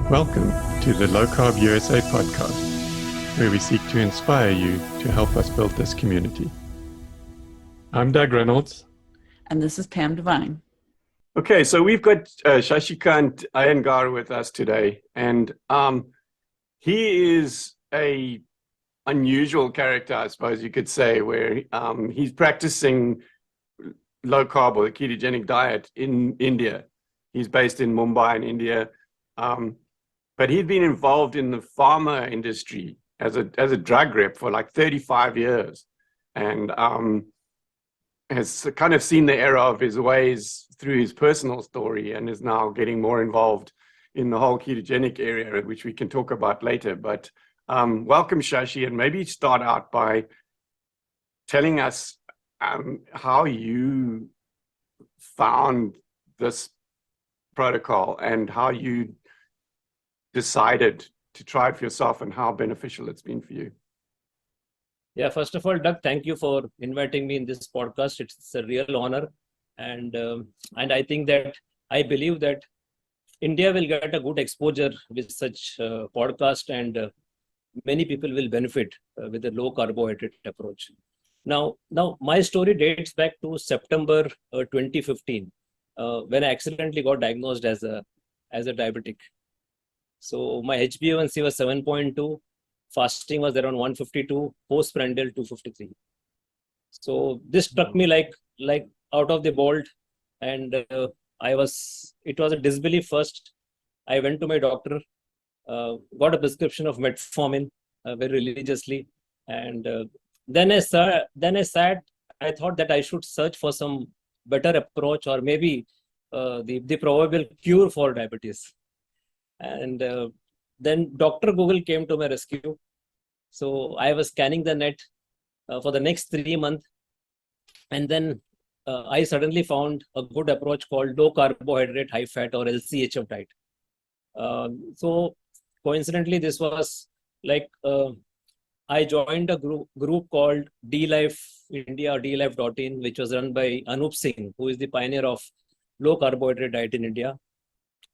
Welcome to the Low-Carb USA podcast, where we seek to inspire you to help us build this community. I'm Doug Reynolds. And this is Pam Devine. Okay, so we've got Shashikant Iyengar with us today, and he is a unusual character, I suppose you could say, where he's practicing low-carb or the ketogenic diet in India. He's based in Mumbai in India. But he'd been involved in the pharma industry as a drug rep for like 35 years, and has kind of seen the error of his ways through his personal story, and is now getting more involved in the whole ketogenic area, which we can talk about later. But welcome, Shashi, and maybe start out by telling us how you found this protocol and how you decided to try it for yourself and how beneficial it's been for you. Yeah, first of all, Doug, thank you for inviting me in this podcast. It's a real honor. And I think that I believe that India will get a good exposure with such podcast, and many people will benefit with the low carbohydrate approach. Now my story dates back to September 2015, when I accidentally got diagnosed as a diabetic. So my HbA1c was 7.2, fasting was around 152, postprandial 253. So this struck me like out of the bolt, and it was a disbelief first. I went to my doctor, got a prescription of metformin very religiously, and then I thought that I should search for some better approach, or maybe the probable cure for diabetes. And then Dr. Google came to my rescue. So I was scanning the net for the next 3 months. And then I suddenly found a good approach called low carbohydrate, high fat, or LCHF diet. So coincidentally, this was like I joined a group called DLife India, or DLife.in, which was run by Anup Singh, who is the pioneer of low carbohydrate diet in India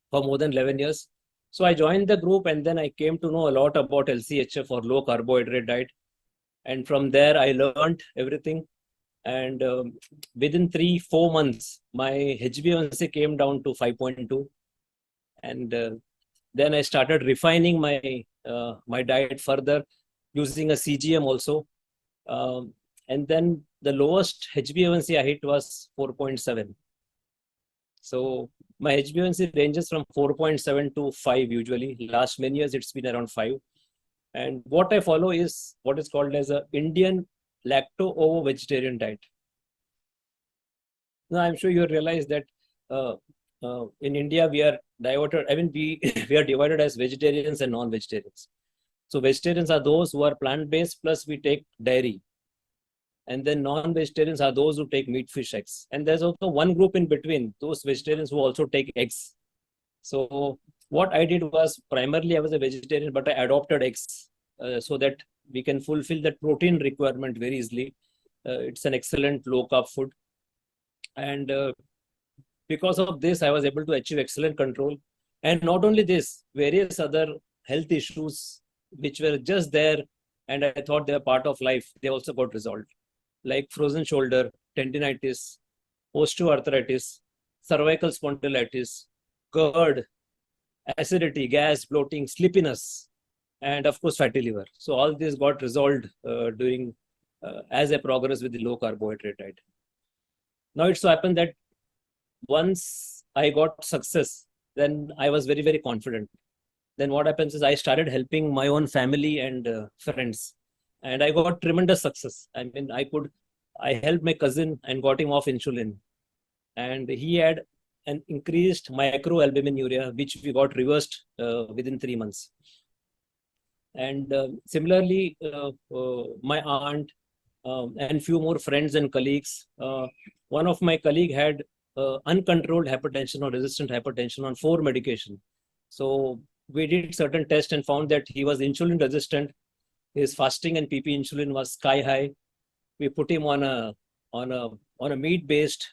for more than 11 years. So I joined the group, and then I came to know a lot about LCHF, or low carbohydrate diet. And from there, I learned everything. And within 3-4 months, my HbA1c came down to 5.2. And then I started refining my diet further, using a CGM also. And then the lowest HbA1c I hit was 4.7. So my HbA1c ranges from 4.7 to 5 usually. Last many years, it's been around 5. And what I follow is what is called as a Indian lacto-ovo-vegetarian diet. Now, I'm sure you realize that in India, we are divided. I mean, we are divided as vegetarians and non-vegetarians. So vegetarians are those who are plant-based, plus we take dairy. And then non-vegetarians are those who take meat, fish, eggs. And there's also one group in between, those vegetarians who also take eggs. So what I did was, primarily I was a vegetarian, but I adopted eggs so that we can fulfill that protein requirement very easily. It's an excellent low-carb food. And because of this, I was able to achieve excellent control. And not only this, various other health issues which were just there, and I thought they were part of life, they also got resolved. Like frozen shoulder, tendinitis, osteoarthritis, cervical spondylitis, GERD, acidity, gas, bloating, sleepiness, and of course fatty liver. So all this got resolved during as I progress with the low carbohydrate diet. Now it so happened that once I got success, then I was very, very confident. Then what happens is I started helping my own family and friends. And I got tremendous success. I mean, I helped my cousin and got him off insulin. And he had an increased microalbuminuria, which we got reversed within 3 months. And similarly, my aunt and few more friends and colleagues. One of my colleague had uncontrolled hypertension or resistant hypertension on 4 medication. So we did certain tests and found that he was insulin resistant. His fasting and PP insulin was sky high. We put him on a meat-based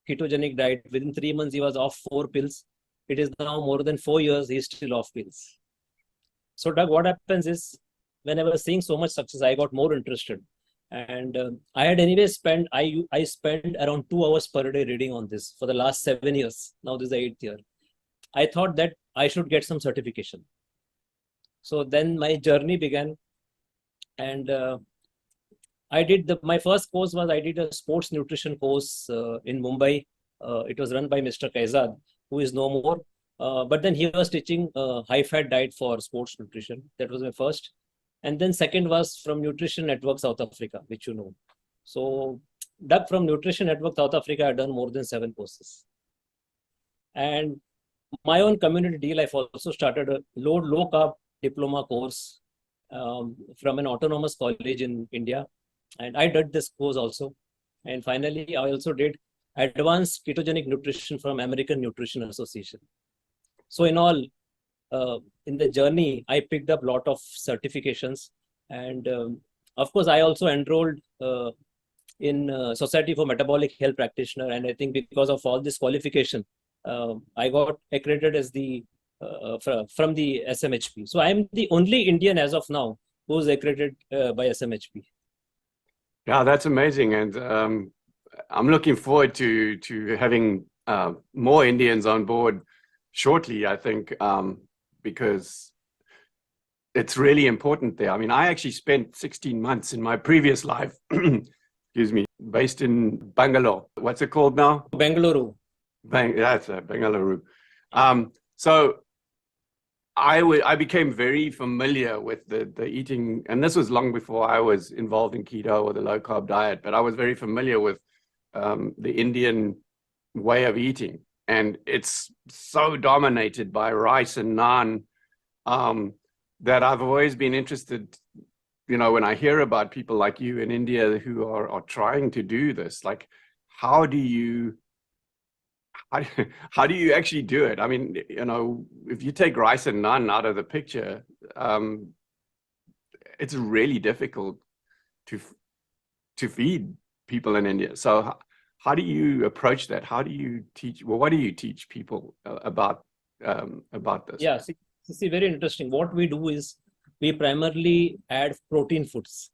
ketogenic diet. Within 3 months, he was off 4 pills. It is now more than 4 years, he's still off pills. So Doug, what happens is, when I was seeing so much success, I got more interested. And I had anyway I spent around 2 hours per day reading on this for the last 7 years. Now this is the 8th year. I thought that I should get some certification. So then my journey began, and I did my first course was I did a sports nutrition course in Mumbai. It was run by Mr. Kaizad, who is no more. But then he was teaching high-fat diet for sports nutrition. That was my first. And then second was from Nutrition Network South Africa, which you know. So Doug, from Nutrition Network South Africa, I've done more than 7 courses. And my own community deal, I've also started a low-carb diploma course from an autonomous college in India. And I did this course also. And finally, I also did advanced ketogenic nutrition from American Nutrition Association. So in all, in the journey, I picked up a lot of certifications. And of course, I also enrolled in Society for Metabolic Health Practitioner. And I think because of all this qualification, I got accredited as the from the SMHP. So I'm the only Indian as of now who's accredited by SMHP. Yeah, that's amazing. And I'm looking forward to having more Indians on board shortly, I think, because it's really important there. I mean, I actually spent 16 months in my previous life, excuse me, based in Bangalore. What's it called now? Bengaluru. That's Bengaluru. So I became very familiar with the eating, and this was long before I was involved in keto or the low carb diet, but I was very familiar with the Indian way of eating. And it's so dominated by rice and naan that I've always been interested, you know, when I hear about people like you in India who are trying to do this, like, how do you actually do it? I mean, you know, if you take rice and naan out of the picture, it's really difficult to feed people in India. So how do you approach that? How do you teach? Well, what do you teach people about this? Yeah, see, very interesting. What we do is we primarily add protein foods.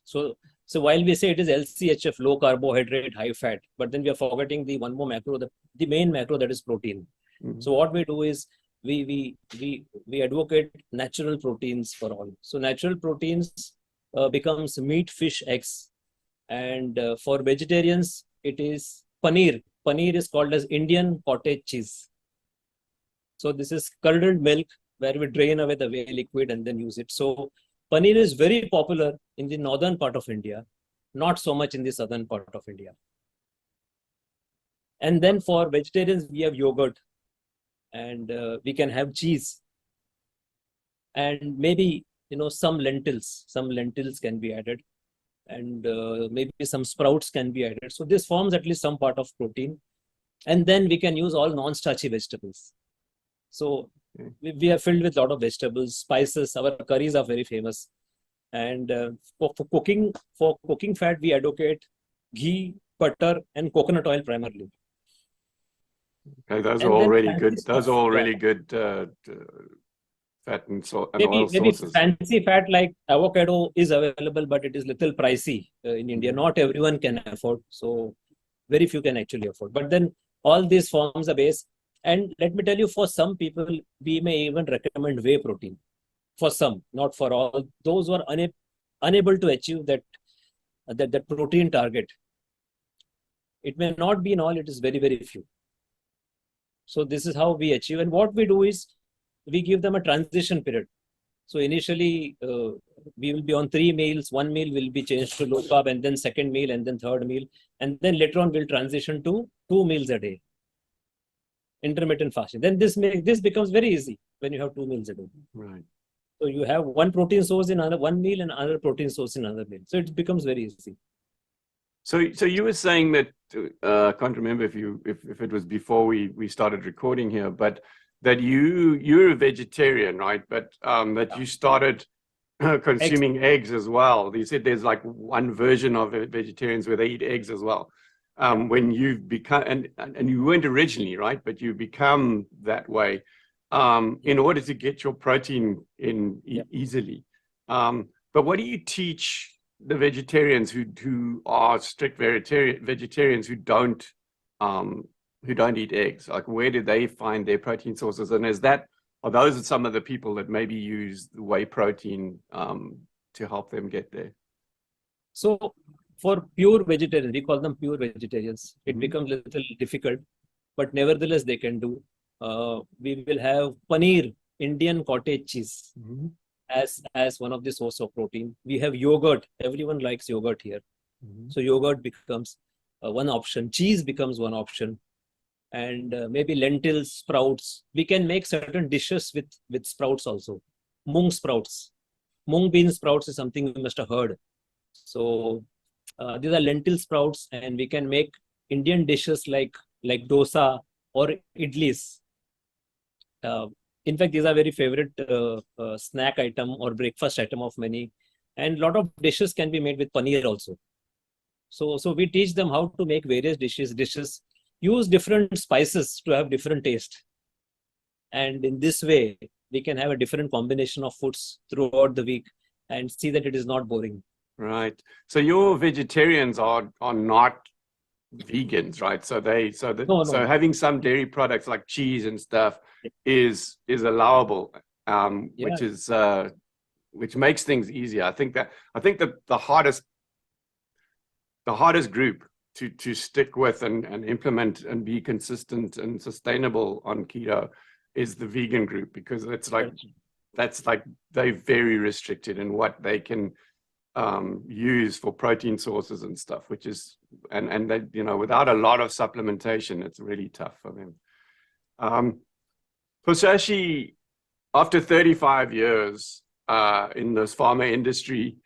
So while we say it is LCHF, low carbohydrate, high fat, but then we are forgetting the one more macro, the main macro, that is protein. Mm-hmm. So what we do is we advocate natural proteins for all. So natural proteins becomes meat, fish, eggs. And for vegetarians, it is paneer. Paneer is called as Indian cottage cheese. So this is curdled milk where we drain away the whey liquid and then use it. So paneer is very popular in the northern part of India, not so much in the southern part of India. And then for vegetarians, we have yogurt, and we can have cheese, and maybe, you know, some lentils can be added, and maybe some sprouts can be added. So this forms at least some part of protein. And then we can use all non-starchy vegetables. So we are filled with a lot of vegetables, spices. Our curries are very famous. And for cooking fat, we advocate ghee, butter, and coconut oil primarily. Okay, those are all really good. Those are all really good fat and oil sources. Maybe fancy fat like avocado is available, but it is little pricey in India. Not everyone can afford. So very few can actually afford. But then all these forms a base. And let me tell you, for some people, we may even recommend whey protein. For some, not for all. Those who are unable to achieve that protein target. It may not be in all, it is very, very few. So this is how we achieve. And what we do is, we give them a transition period. So initially, we will be on 3 meals. 1 meal will be changed to low carb, and then second meal, and then third meal. And then later on, we'll transition to 2 meals a day. Intermittent fasting. Then this becomes very easy when you have 2 meals a day. Right. So you have one protein source in one meal and another protein source in another meal. So it becomes very easy. So you were saying that I can't remember if it was before we started recording here, but that you're a vegetarian, right? But that you started consuming eggs as well. You said there's like one version of vegetarians where they eat eggs as well. when you've become, and you weren't originally, right? But you become that way in order to get your protein in easily. But what do you teach the vegetarians who are strict vegetarians who don't eat eggs? Like, where do they find their protein sources? And are those some of the people that maybe use the whey protein to help them get there? So for pure vegetarians, we call them pure vegetarians. It becomes a little difficult, but nevertheless they can do. We will have paneer, Indian cottage cheese, as one of the source of protein. We have yogurt. Everyone likes yogurt here. So yogurt becomes one option. Cheese becomes one option. And maybe lentils, sprouts. We can make certain dishes with sprouts also. Mung sprouts. Mung bean sprouts is something you must have heard. So these are lentil sprouts, and we can make Indian dishes like dosa or idlis. In fact, these are very favorite snack item or breakfast item of many. And a lot of dishes can be made with paneer also. So we teach them how to make various dishes, use different spices to have different taste. And in this way, we can have a different combination of foods throughout the week and see that it is not boring. Right. So your vegetarians are not vegans, right? So having some dairy products like cheese and stuff is allowable, which makes things easier. I think that the hardest group to stick with and implement and be consistent and sustainable on keto is the vegan group, because that's like they're very restricted in what they can use for protein sources and stuff, which is and they, without a lot of supplementation, it's really tough for them. For Shashi, after 35 years in this pharma industry,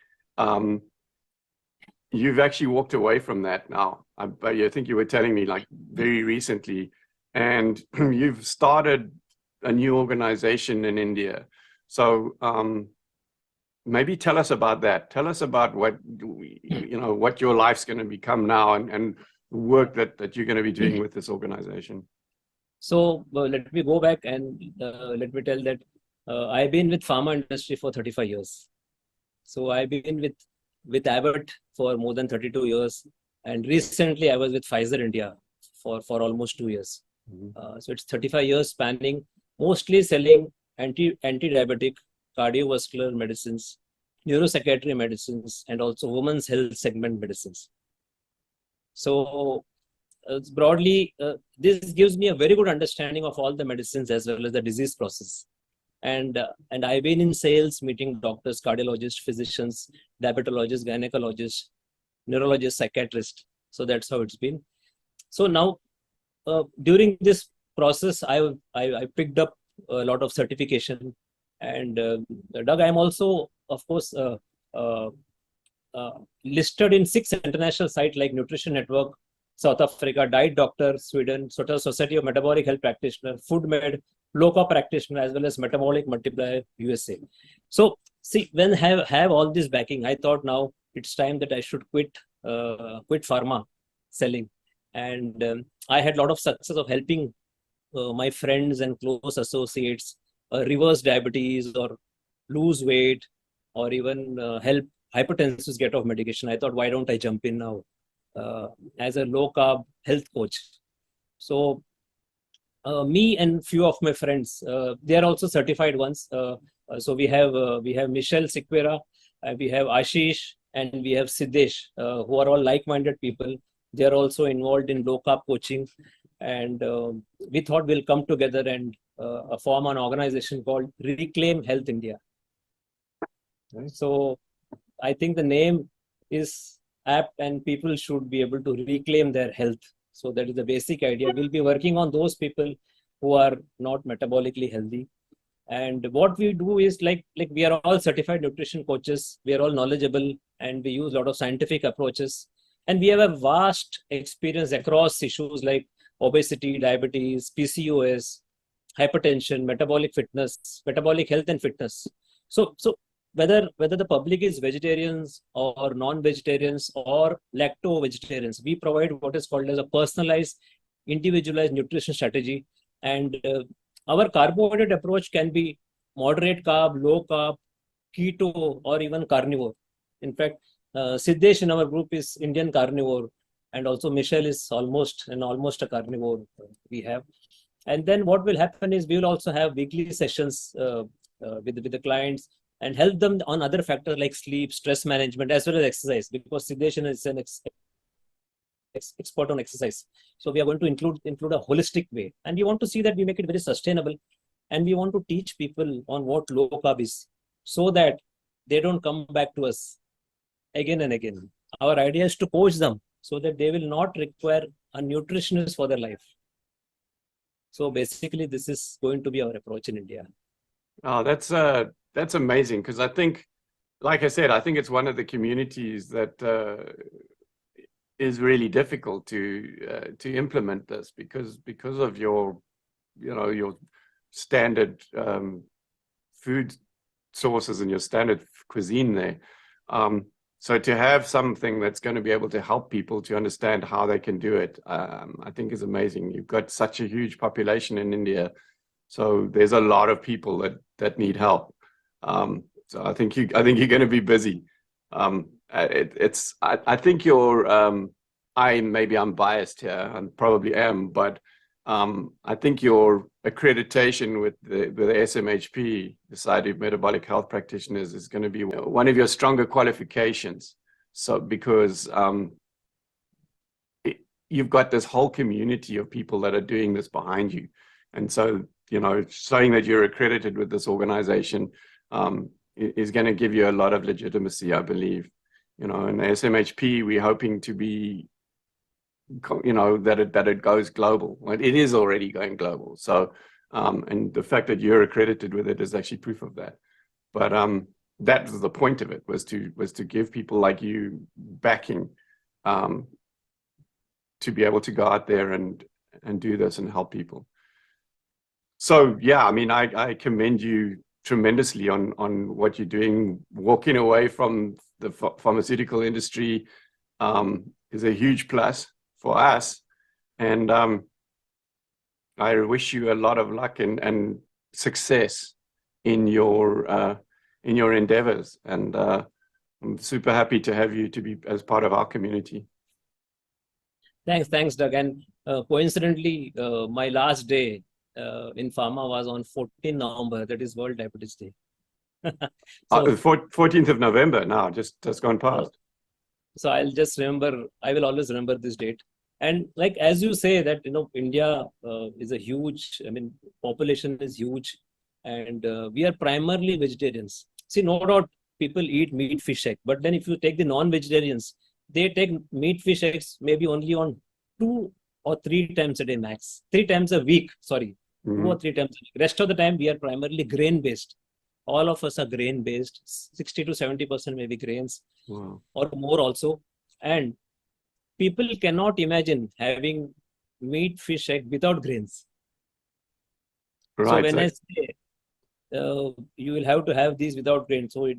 you've actually walked away from that now. I think you were telling me like very recently, and you've started a new organization in India. So maybe tell us about that. Tell us about what your life's going to become now, and the work that you're going to be doing with this organization. So let me go back and let me tell that I've been with pharma industry for 35 years. So I've been with Abbott for more than 32 years. And recently I was with Pfizer India for almost 2 years. So it's 35 years spanning, mostly selling anti-diabetic, cardiovascular medicines, neuropsychiatry medicines, and also women's health segment medicines. So broadly, this gives me a very good understanding of all the medicines as well as the disease process. And I've been in sales, meeting doctors, cardiologists, physicians, diabetologists, gynecologists, neurologists, psychiatrists. So that's how it's been. So now, during this process, I picked up a lot of certification. And Doug, I'm also, of course, listed in 6 international sites like Nutrition Network, South Africa, Diet Doctor, Sweden, Society of Metabolic Health Practitioner, FoodMed, low-carb practitioner, as well as Metabolic Multiplier USA. So see, when have all this backing, I thought now it's time that I should quit pharma selling. And I had a lot of success of helping my friends and close associates reverse diabetes or lose weight, or even help hypertensives get off medication. I thought, why don't I jump in now as a low-carb health coach? So me and few of my friends, they are also certified ones. So we have Michelle Siqueira, we have Ashish, and we have Siddesh, who are all like-minded people. They are also involved in low-carb coaching. And we thought we'll come together and form an organization called Reclaim Health India. So I think the name is apt, and people should be able to reclaim their health. So that is the basic idea. We'll be working on those people who are not metabolically healthy. And what we do is like we are all certified nutrition coaches. We are all knowledgeable, and we use a lot of scientific approaches. And we have a vast experience across issues like obesity, diabetes, PCOS, hypertension, metabolic fitness, metabolic health and fitness. So whether the public is vegetarians or non-vegetarians or lacto-vegetarians, we provide what is called as a personalized, individualized nutrition strategy. And our carbohydrate approach can be moderate carb, low carb, keto, or even carnivore. In fact, Siddesh in our group is Indian carnivore, and also Michelle is almost a carnivore we have. And then what will happen is we will also have weekly sessions with the clients and help them on other factors like sleep, stress management, as well as exercise, because Siddesh is an expert on exercise. So we are going to include a holistic way, and we want to see that we make it very sustainable, and we want to teach people on what low carb is, so that they don't come back to us again and again. Our idea is to coach them so that they will not require a nutritionist for their life. So basically, this is going to be our approach in India. Oh, that's amazing, because I think, like I said, I think it's one of the communities that is really difficult to implement this because of your standard food sources and your standard cuisine there. So to have something that's going to be able to help people to understand how they can do it, I think is amazing. You've got such a huge population in India, so there's a lot of people that need help. So I think you're going to be busy. I think maybe I'm biased here, and probably am, but I think your accreditation with the SMHP, the Society of Metabolic Health Practitioners, is going to be one of your stronger qualifications. So because you've got this whole community of people that are doing this behind you, and so showing that you're accredited with this organization is going to give you a lot of legitimacy, I believe. In the SMHP, we're hoping to be that it goes global. Well, it is already going global. So, and the fact that you're accredited with it is actually proof of that. But that was the point of it, was to give people like you backing to be able to go out there and do this and help people. So yeah, I mean, I commend you tremendously on what you're doing. Walking away from the pharmaceutical industry is a huge plus for us, and I wish you a lot of luck and success in your endeavors, and I'm super happy to have you to be as part of our community. Thanks, Doug. And coincidentally, my last day in pharma was on 14 November. That is World Diabetes Day. So, 14th of November now, just gone past. So I will always remember this date. And like, as you say that, India is a huge, population is huge, and we are primarily vegetarians. See, no doubt people eat meat, fish, egg, but then if you take the non-vegetarians, they take meat, fish, eggs maybe only on 2 or 3 times a day max. 3 times a week, sorry. Mm-hmm. 2 or 3 times a week. Rest of the time, we are primarily grain-based. All of us are grain-based. 60 to 70% maybe grains. Wow. Or more also. And people cannot imagine having meat, fish, egg without grains. Right. So when I say you will have to have these without grains, so it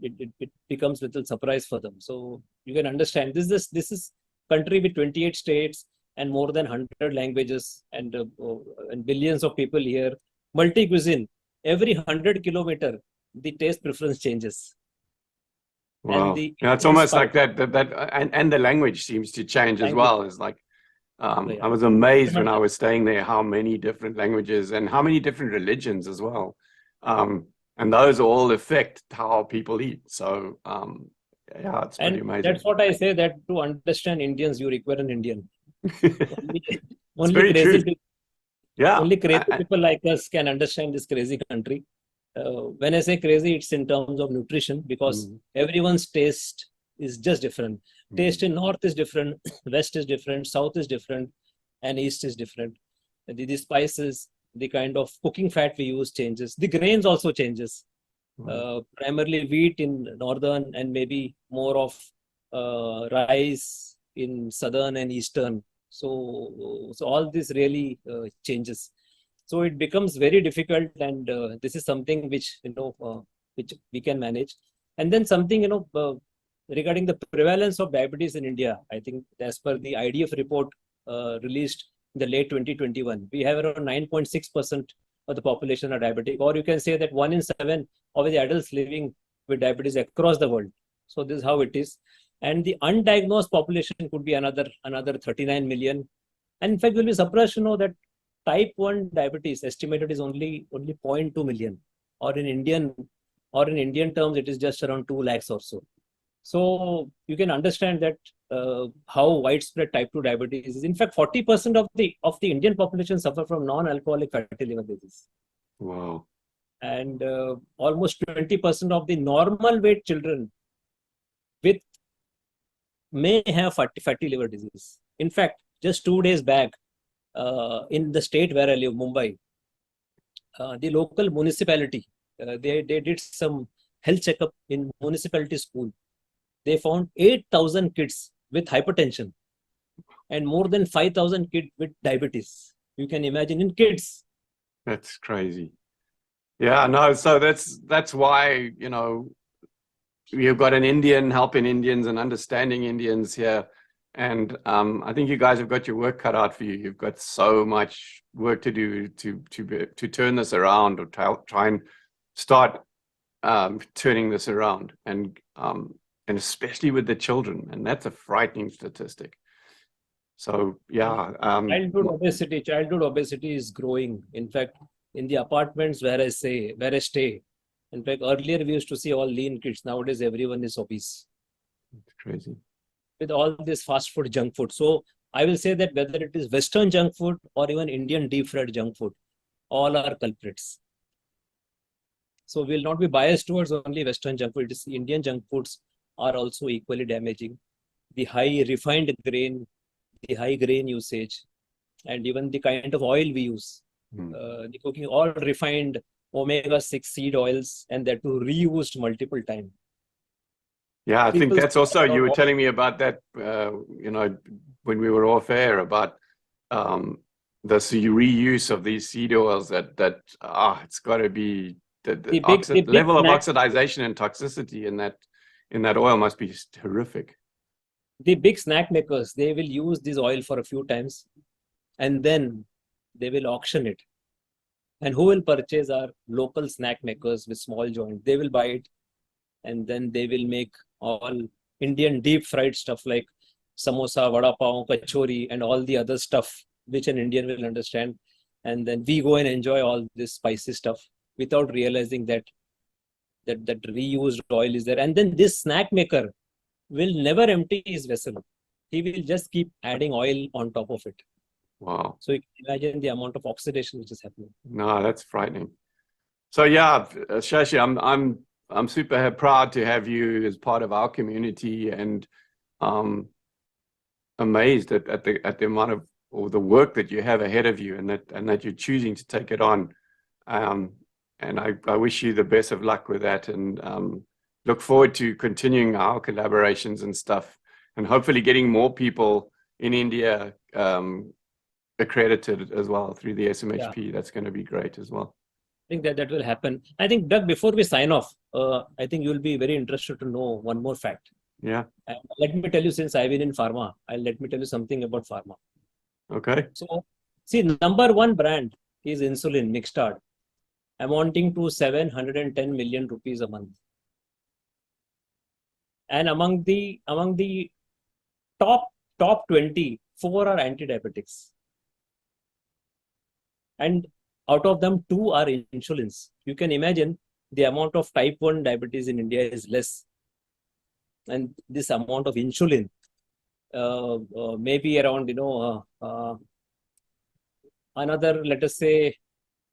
becomes a little surprise for them. So you can understand this is country with 28 states and more than 100 languages and billions of people here. Multi-cuisine. Every 100 kilometer, the taste preference changes. Wow. It's almost like that and the language seems to change as well. It's like I was amazed when I was staying there how many different languages and how many different religions as well. And those all affect how people eat. So it's pretty amazing. That's what I say, that to understand Indians, you require an Indian. Only crazy people like us can understand this crazy country. When I say crazy, it's in terms of nutrition, because everyone's taste is just different. Taste in North is different, West is different, South is different, and East is different. The spices, the kind of cooking fat we use changes. The grains also changes. Primarily wheat in Northern and maybe more of rice in Southern and Eastern. So all this really changes. So it becomes very difficult, and this is something which which we can manage. And then something, regarding the prevalence of diabetes in India, I think as per the IDF report released in the late 2021, we have around 9.6% of the population are diabetic, or you can say that 1 in 7 of the adults living with diabetes across the world. So this is how it is. And the undiagnosed population could be another 39 million. And in fact, you'll be surprised to know that type 1 diabetes estimated is only 0.2 million, or in Indian terms, it is just around 2 lakhs or so. So you can understand that how widespread type 2 diabetes is. In fact, 40% of the Indian population suffer from non-alcoholic fatty liver disease. Wow. And almost 20% of the normal weight children may have fatty liver disease. In fact, just 2 days back, in the state where I live, Mumbai, the local municipality, they did some health checkup in municipality school. They found 8,000 kids with hypertension and more than 5,000 kids with diabetes. You can imagine, in kids. That's crazy. Yeah, no, so that's why, you've got an Indian helping Indians and understanding Indians here. And I think you guys have got your work cut out for you. You've got so much work to do to turn this around, or try and start turning this around, and especially with the children. And that's a frightening statistic. So yeah, childhood obesity is growing. In fact, in the apartments where I stay, in fact, earlier we used to see all lean kids. Nowadays, everyone is obese. It's crazy. With all this fast food, junk food. So I will say that whether it is Western junk food or even Indian deep fried junk food, all are culprits. So we will not be biased towards only Western junk food. Indian junk foods are also equally damaging. The high refined grain, the high grain usage, and even the kind of oil we use. The cooking, all refined omega-6 seed oils, and that too reused multiple times. Yeah, I think that's also, you were telling me about that, when we were off air, about the reuse of these seed oils, it's got to be the level of oxidation and toxicity in that oil must be horrific. The big snack makers, they will use this oil for a few times and then they will auction it. And who will purchase? Our local snack makers with small joints. They will buy it and then they will make all Indian deep fried stuff like samosa, vada pav, kachori, and all the other stuff which an Indian will understand. And then we go and enjoy all this spicy stuff without realizing that reused oil is there. And then this snack maker will never empty his vessel. He will just keep adding oil on top of it. Wow. So you can imagine the amount of oxidation which is happening. No, that's frightening. So yeah, Shashi, I'm super proud to have you as part of our community, and amazed at the amount of, or the work that you have ahead of you, and that you're choosing to take it on. And I wish you the best of luck with that, and look forward to continuing our collaborations and stuff, and hopefully getting more people in India accredited as well through the SMHP. Yeah. That's going to be great as well. I think that will happen. I think, Doug, before we sign off, I think you'll be very interested to know one more fact. Yeah. And let me tell you, since I've been in pharma, let me tell you something about pharma. Okay. So, see, number one brand is insulin, Mixtard, amounting to 710 million rupees a month. And among the top 20, 4 are anti-diabetics. And out of them, 2 are insulins. You can imagine the amount of type 1 diabetes in India is less. And this amount of insulin, maybe around, another, let us say,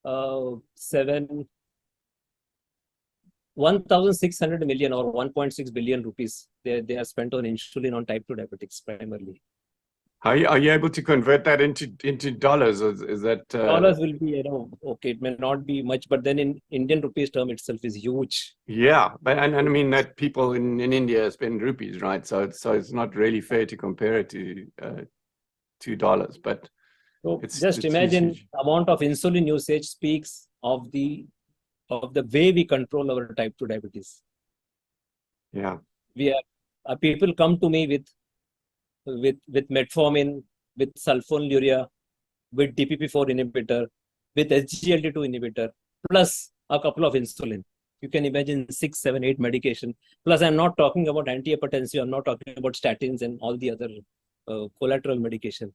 1,600 million or 1.6 billion rupees they are spent on insulin on type 2 diabetics primarily. Are you able to convert that into dollars? Or is that dollars will be, okay, it may not be much, but then in Indian rupees term itself is huge. Yeah, but and I mean that people in India spend rupees, right? So it's not really fair to compare it to $2. But so just imagine the amount of insulin usage speaks of the way we control our type 2 diabetes. Yeah. We are people come to me with metformin, with sulfonylurea, with DPP-4 inhibitor, with SGLT2 inhibitor, plus a couple of insulin. You can imagine 6, 7, 8 medication. Plus, I'm not talking about antihypertensive. I'm not talking about statins and all the other collateral medication.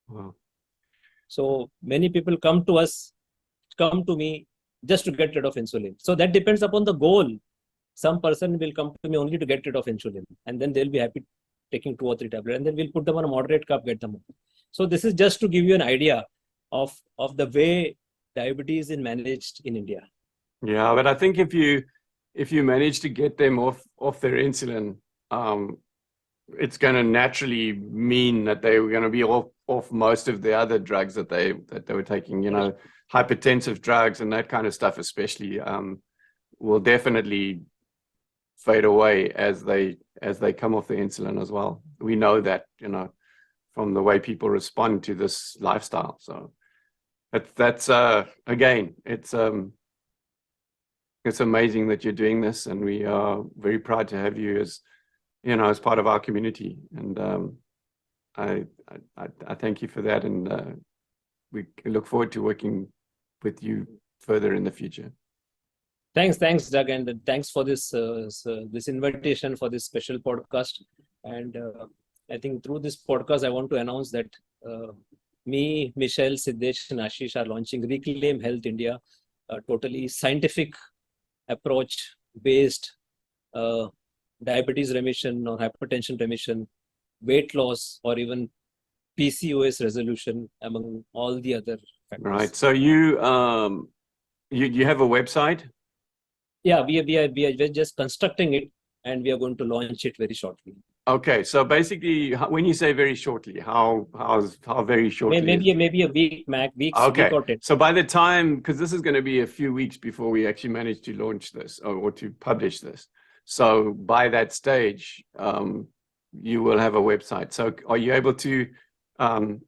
Wow. So many people come to me just to get rid of insulin. So that depends upon the goal. Some person will come to me only to get rid of insulin, and then they'll be happy taking 2 or 3 tablets, and then we'll put them on a moderate carb, get them off. So this is just to give you an idea of the way diabetes is managed in India. Yeah, but I think if you manage to get them off their insulin, it's going to naturally mean that they were going to be off most of the other drugs that they were taking. You know, hypertensive drugs and that kind of stuff, especially, will definitely fade away as they come off the insulin as well. We know that, you know, from the way people respond to this lifestyle. So that's again, it's amazing that you're doing this, and we are very proud to have you as, you know, as part of our community. And I thank you for that, and we look forward to working with you further in the future. Thanks, Doug, and thanks for this invitation for this special podcast. And I think through this podcast, I want to announce that me, Michelle, Siddesh, and Ashish are launching Reclaim Health India, a totally scientific approach based diabetes remission or hypertension remission, weight loss, or even PCOS resolution, among all the other factors. Right. So you have a website? Yeah, we are just constructing it, and we are going to launch it very shortly. Okay, so basically, when you say very shortly, how very shortly? Maybe a week, Okay. week or 10. So by the time, because this is going to be a few weeks before we actually manage to launch this or to publish this, so by that stage, you will have a website. So are you able to? So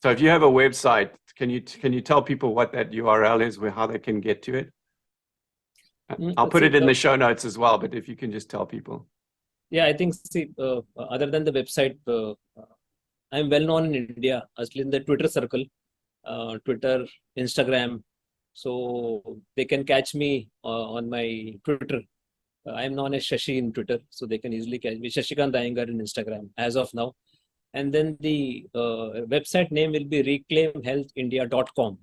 if you have a website, can you tell people what that URL is, how they can get to it? I'll put it in the show notes as well, but if you can just tell people. Yeah, I think, other than the website, I'm well known in India, actually in the Twitter circle, Twitter, Instagram. So they can catch me on my Twitter. I'm known as Shashi in Twitter, so they can easily catch me. Shashikant Iyengar in Instagram as of now. And then the website name will be reclaimhealthindia.com.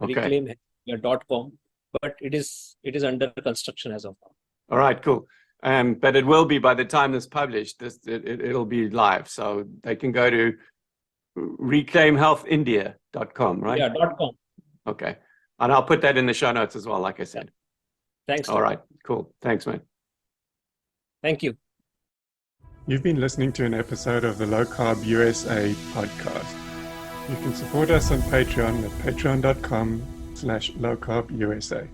Okay. Reclaimhealthindia.com. But it is under construction as of now. All right, cool. But it will be, by the time this published, it'll be live. So they can go to reclaimhealthindia.com, right? Yeah, .com. Okay. And I'll put that in the show notes as well, like I said. Thanks. All right, cool. Thanks, man. Thank you. You've been listening to an episode of the Low Carb USA podcast. You can support us on Patreon at patreon.com/lowcarbusa.